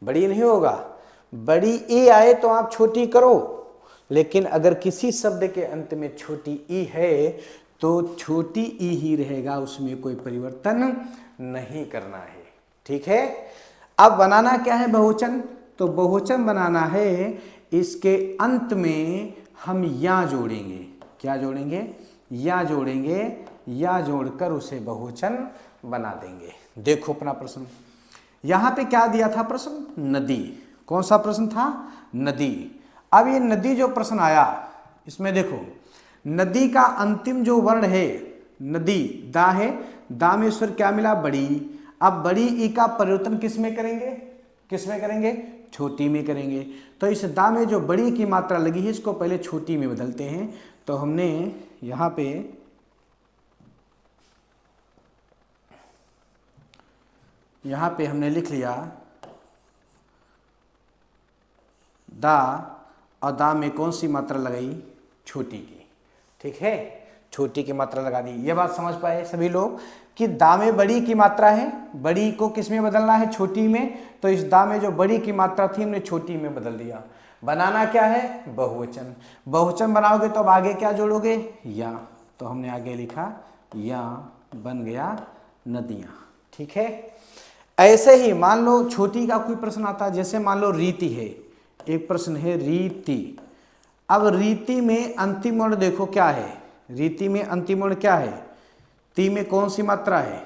बड़ी नहीं होगा, बड़ी ए आए तो आप छोटी करो, लेकिन अगर किसी शब्द के अंत में छोटी ई है तो छोटी ई ही रहेगा, उसमें कोई परिवर्तन नहीं करना है। ठीक है, अब बनाना क्या है बहुवचन, तो बहुवचन बनाना है इसके अंत में हम या जोड़ेंगे। क्या जोड़ेंगे, या जोड़ेंगे, या जोड़कर उसे बहुवचन बना देंगे। देखो अपना प्रश्न, यहां पे क्या दिया था प्रश्न, नदी। कौन सा प्रश्न था, नदी। अब ये नदी जो प्रश्न आया इसमें देखो, नदी का अंतिम जो वर्ण है नदी, दा है, दा में स्वर क्या मिला, बड़ी। अब बड़ी ई का परिवर्तन किस में करेंगे, किस में करेंगे, छोटी में करेंगे। तो इस दा में जो बड़ी की मात्रा लगी है इसको पहले छोटी में बदलते हैं। तो हमने यहां पे हमने लिख लिया दा, और दा में कौन सी मात्रा लगाई, छोटी की। ठीक है, छोटी की मात्रा लगा दी। ये बात समझ पाए सभी लोग कि दा में बड़ी की मात्रा है, बड़ी को किस में बदलना है, छोटी में। तो इस दा में जो बड़ी की मात्रा थी हमने छोटी में बदल दिया। बनाना क्या है, बहुवचन। बहुवचन बनाओगे तो अब आगे क्या जोड़ोगे, या। तो हमने आगे लिखा या, बन गया नदियां। ठीक है, ऐसे ही मान लो छोटी का कोई प्रश्न आता है, जैसे मान लो रीति है, एक प्रश्न है रीति। अब रीति में अंतिम वर्ण देखो क्या है, रीति में अंतिम वर्ण क्या है, ती में कौन सी मात्रा है,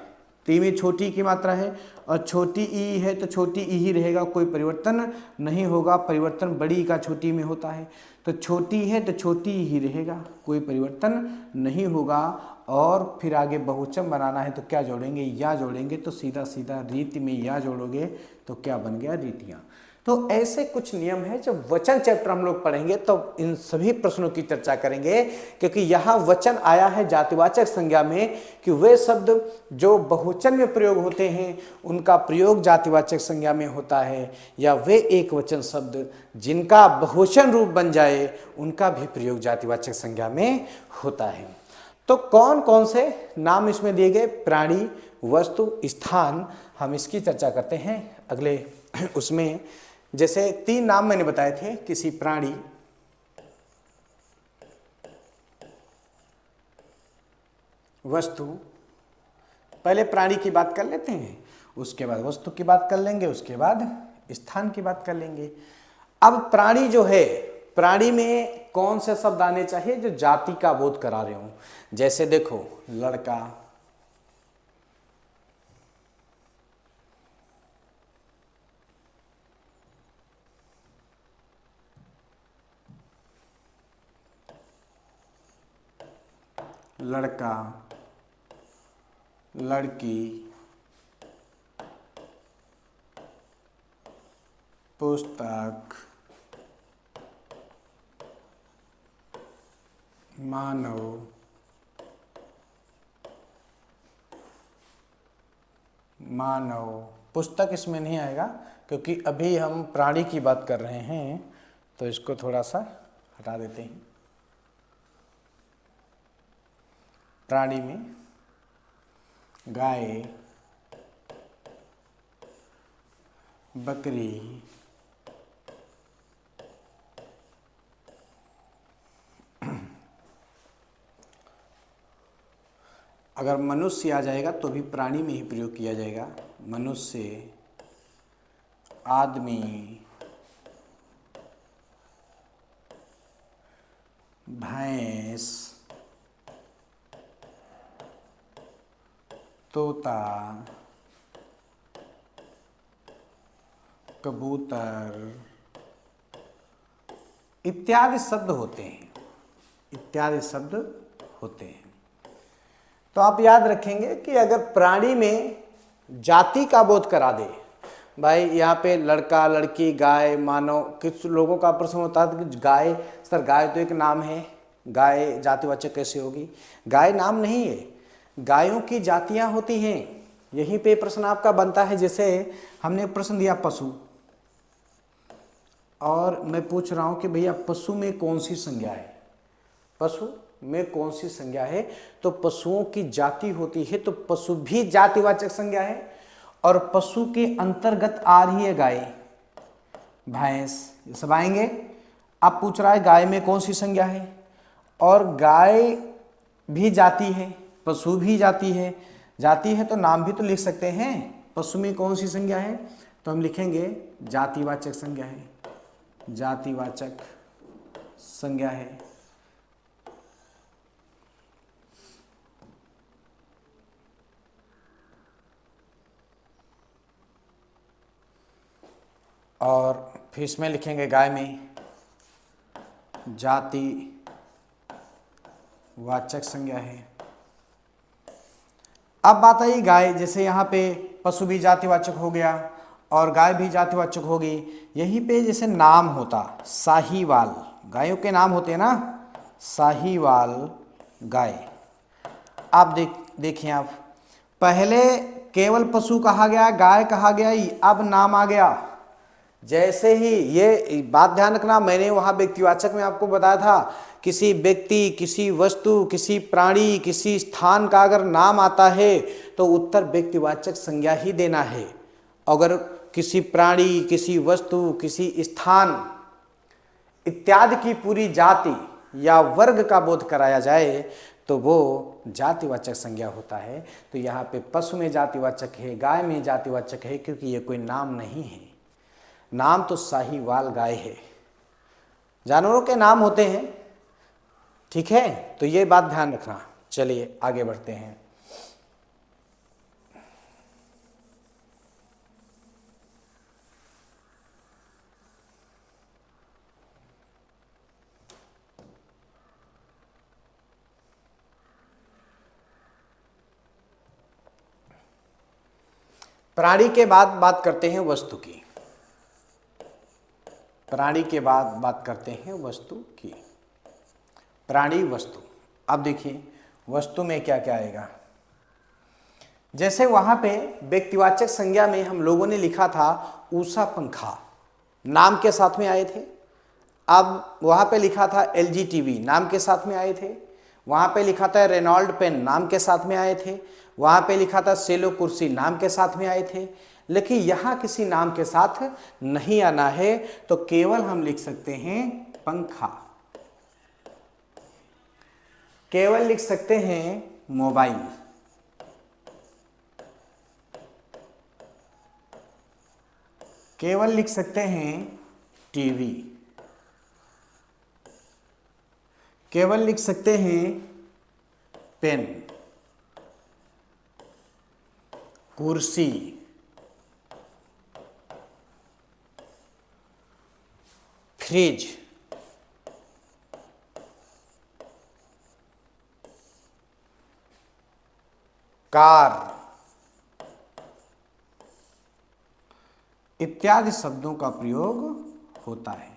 ती में छोटी की मात्रा है, और छोटी ई है तो छोटी ई ही रहेगा, कोई परिवर्तन नहीं होगा। परिवर्तन बड़ी का छोटी में होता है, तो छोटी है तो छोटी ही रहेगा, कोई परिवर्तन नहीं होगा। और फिर आगे बहुवचन बनाना है तो क्या जोड़ेंगे, या जोड़ेंगे, तो सीधा सीधा रीति में या जोड़ोगे तो क्या बन गया, रीतियाँ। तो ऐसे कुछ नियम है, जब वचन चैप्टर हम लोग पढ़ेंगे तो इन सभी प्रश्नों की चर्चा करेंगे, क्योंकि यहाँ वचन आया है जातिवाचक संज्ञा में कि वे शब्द जो बहुवचन में प्रयोग होते हैं उनका प्रयोग जातिवाचक संज्ञा में होता है, या वे एक वचन शब्द जिनका बहुवचन रूप बन जाए उनका भी प्रयोग जातिवाचक संज्ञा में होता है। तो कौन कौन से नाम इसमें दिए गए, प्राणी, वस्तु, स्थान, हम इसकी चर्चा करते हैं अगले उसमें। जैसे 3 नाम मैंने बताए थे, किसी प्राणी, वस्तु, पहले प्राणी की बात कर लेते हैं, उसके बाद वस्तु की बात कर लेंगे, उसके बाद स्थान की बात कर लेंगे। अब प्राणी जो है, प्राणी में कौन से शब्द आने चाहिए जो जाति का बोध करा रहे हो, जैसे देखो लड़का, लड़का, लड़की, पुस्तक, मानव, पुस्तक इसमें नहीं आएगा क्योंकि अभी हम प्राणी की बात कर रहे हैं, तो इसको थोड़ा सा हटा देते हैं। प्राणी में गाय, बकरी, अगर मनुष्य आ जाएगा तो भी प्राणी में ही प्रयोग किया जाएगा। मनुष्य, आदमी, भैंस, तोता, कबूतर इत्यादि शब्द होते हैं, इत्यादि शब्द होते हैं। तो आप याद रखेंगे कि अगर प्राणी में जाति का बोध करा दे, भाई यहाँ पे लड़का, लड़की, गाय, मानव, कुछ लोगों का प्रश्न होता है कि गाय, सर गाय तो एक नाम है, गाय जातिवाचक कैसे होगी? गाय नाम नहीं है, गायों की जातियां होती हैं। यहीं पे प्रश्न आपका बनता है, जैसे हमने प्रश्न दिया पशु, और मैं पूछ रहा हूं कि भैया पशु में कौन सी संज्ञा है, पशु में कौन सी संज्ञा है? तो पशुओं की जाति होती है, तो पशु भी जातिवाचक संज्ञा है, और पशु के अंतर्गत आ रही है गाय, भैंस, ये सब आएंगे। अब पूछ रहा है गाय में कौन सी संज्ञा है, और गाय भी जाति है, पशु भी जाति है, जाति है तो नाम भी तो लिख सकते हैं। पशु में कौन सी संज्ञा है? तो हम लिखेंगे जातिवाचक संज्ञा है, जातिवाचक संज्ञा है। और फिर इसमें लिखेंगे गाय में जाति वाचक संज्ञा है। अब बात आई गाय, जैसे यहाँ पे पशु भी जातिवाचक हो गया और गाय भी जातिवाचक होगी। यहीं पे जैसे नाम होता साहीवाल, गायों के नाम होते हैं ना, साहीवाल गाय। आप देखिए आप, पहले केवल पशु कहा गया, गाय कहा गया, अब नाम आ गया। जैसे ही ये बात ध्यान रखना, मैंने वहाँ व्यक्तिवाचक में आपको बताया था, किसी व्यक्ति, किसी वस्तु, किसी प्राणी, किसी स्थान का अगर नाम आता है तो उत्तर व्यक्तिवाचक संज्ञा ही देना है। अगर किसी प्राणी, किसी वस्तु, किसी स्थान इत्यादि की पूरी जाति या वर्ग का बोध कराया जाए तो वो जातिवाचक संज्ञा होता है। तो यहाँ पे पशु में जातिवाचक है, गाय में जातिवाचक है, क्योंकि ये कोई नाम नहीं है। नाम तो साहीवाल गाय है, जानवरों के नाम होते हैं, ठीक है। तो ये बात ध्यान रखना। चलिए आगे बढ़ते हैं। प्राणी के बाद बात करते हैं वस्तु की। प्राणी के बाद बात करते हैं वस्तु की। प्राणी, वस्तु। अब देखिए वस्तु में क्या क्या आएगा। जैसे वहां पे व्यक्तिवाचक संज्ञा में हम लोगों ने लिखा था उषा पंखा, नाम के साथ में आए थे। अब वहां पे लिखा था एलजी टीवी, नाम के साथ में आए थे। वहां पे लिखा था रेनॉल्ड पेन, नाम के साथ में आए थे। वहां पे लिखा था सेलो कुर्सी, नाम के साथ में आए थे। लेकिन यहां किसी नाम के साथ नहीं आना है, तो केवल हम लिख सकते हैं पंखा, केवल लिख सकते हैं मोबाइल, केवल लिख सकते हैं टीवी, केवल लिख सकते हैं पेन, कुर्सी, फ्रिज, कार इत्यादि शब्दों का प्रयोग होता है,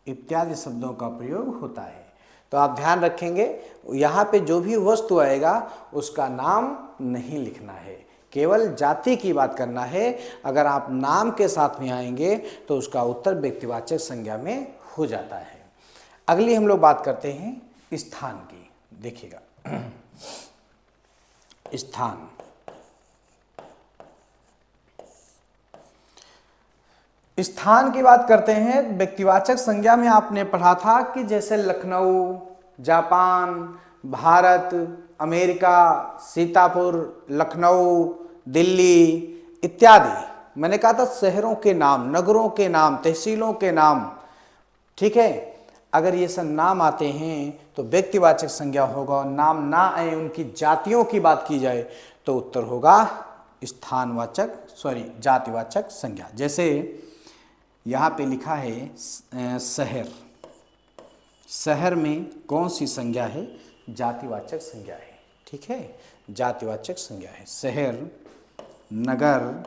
इत्यादि शब्दों का प्रयोग होता है। तो आप ध्यान रखेंगे यहाँ पे जो भी वस्तु आएगा उसका नाम नहीं लिखना है, केवल जाति की बात करना है। अगर आप नाम के साथ में आएंगे तो उसका उत्तर व्यक्तिवाचक संज्ञा में हो जाता है। अगली हम लोग बात करते हैं स्थान की। देखिएगा स्थान, स्थान की बात करते हैं। व्यक्तिवाचक संज्ञा में आपने पढ़ा था कि जैसे लखनऊ, जापान, भारत, अमेरिका, सीतापुर, लखनऊ, दिल्ली इत्यादि। मैंने कहा था शहरों के नाम, नगरों के नाम, तहसीलों के नाम, ठीक है। अगर ये सब नाम आते हैं तो व्यक्तिवाचक संज्ञा होगा, और नाम ना आए, उनकी जातियों की बात की जाए तो उत्तर होगा स्थानवाचक, जातिवाचक संज्ञा। जैसे यहाँ पे लिखा है शहर, शहर में कौन सी संज्ञा है? जातिवाचक संज्ञा है, ठीक है, जातिवाचक संज्ञा है। शहर, नगर,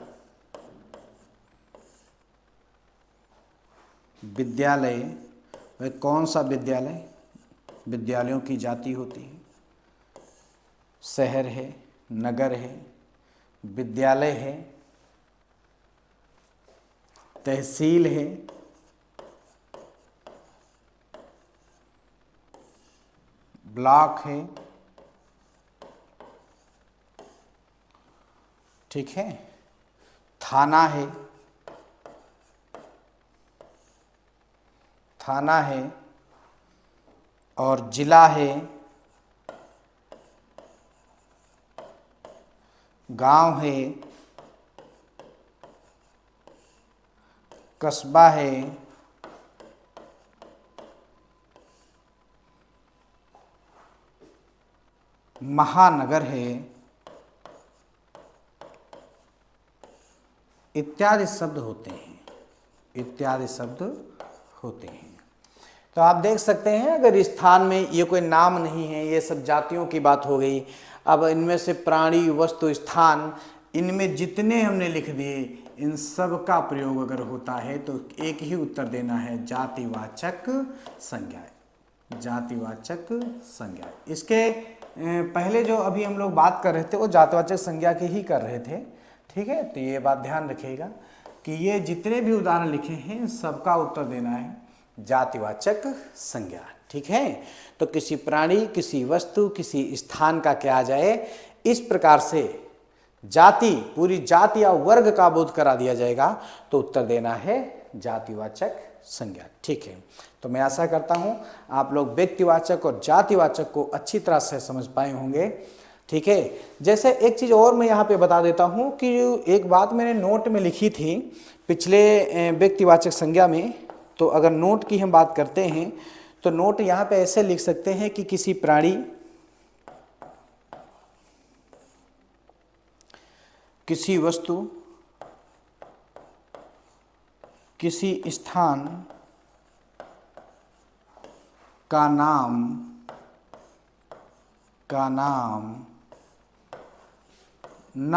विद्यालय, वह कौन सा विद्यालय? विद्यालयों की जाति होती है। शहर है, नगर है, विद्यालय है, तहसील है, ब्लॉक है, ठीक है, थाना है, थाना है, और जिला है, गांव है, कस्बा है, महानगर है, इत्यादि शब्द होते हैं, इत्यादि शब्द होते हैं। तो आप देख सकते हैं अगर स्थान में ये कोई नाम नहीं है, ये सब जातियों की बात हो गई। अब इनमें से प्राणी, वस्तु, स्थान, इनमें जितने हमने लिख दिए, इन सब का प्रयोग अगर होता है तो एक ही उत्तर देना है, जातिवाचक संज्ञा, जातिवाचक संज्ञा। इसके पहले जो अभी हम लोग बात कर रहे थे वो जातिवाचक संज्ञा की ही कर रहे थे, ठीक है। तो ये बात ध्यान रखिएगा कि ये जितने भी उदाहरण लिखे हैं सबका उत्तर देना है जातिवाचक संज्ञा, ठीक है। तो किसी प्राणी, किसी वस्तु, किसी स्थान का क्या आ जाए, इस प्रकार से जाति, पूरी जाति या वर्ग का बोध करा दिया जाएगा तो उत्तर देना है जातिवाचक संज्ञा। ठीक है, तो मैं आशा करता हूँ आप लोग व्यक्तिवाचक और जातिवाचक को अच्छी तरह से समझ पाए होंगे। ठीक है, जैसे एक चीज़ और मैं यहाँ पे बता देता हूँ कि एक बात मैंने नोट में लिखी थी पिछले व्यक्तिवाचक संज्ञा में। तो अगर नोट की हम बात करते हैं तो नोट यहाँ पे ऐसे लिख सकते हैं कि किसी प्राणी, किसी वस्तु, किसी स्थान का नाम न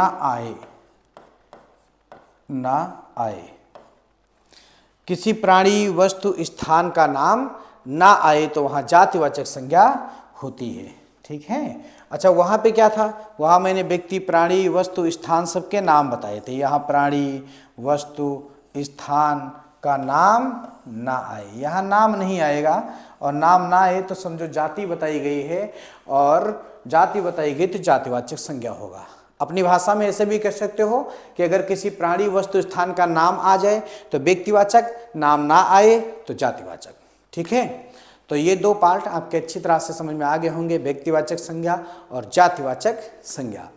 आए, किसी प्राणी, वस्तु, स्थान का नाम ना आए तो वहाँ जातिवाचक संज्ञा होती है। ठीक है, अच्छा वहाँ पे क्या था, वहाँ मैंने व्यक्ति, प्राणी, वस्तु, स्थान सबके नाम बताए थे। यहाँ प्राणी, वस्तु, स्थान का नाम ना आए, यहाँ नाम नहीं आएगा, और नाम ना आए तो समझो जाति बताई गई है, और जाति बताई गई तो जातिवाचक संज्ञा होगा। अपनी भाषा में ऐसे भी कह सकते हो कि अगर किसी प्राणी, वस्तु, स्थान का नाम आ जाए तो व्यक्तिवाचक, नाम ना आए तो जातिवाचक। ठीक है, तो ये दो पार्ट आपके अच्छी तरह से समझ में आ गए होंगे, व्यक्तिवाचक संज्ञा और जातिवाचक संज्ञा।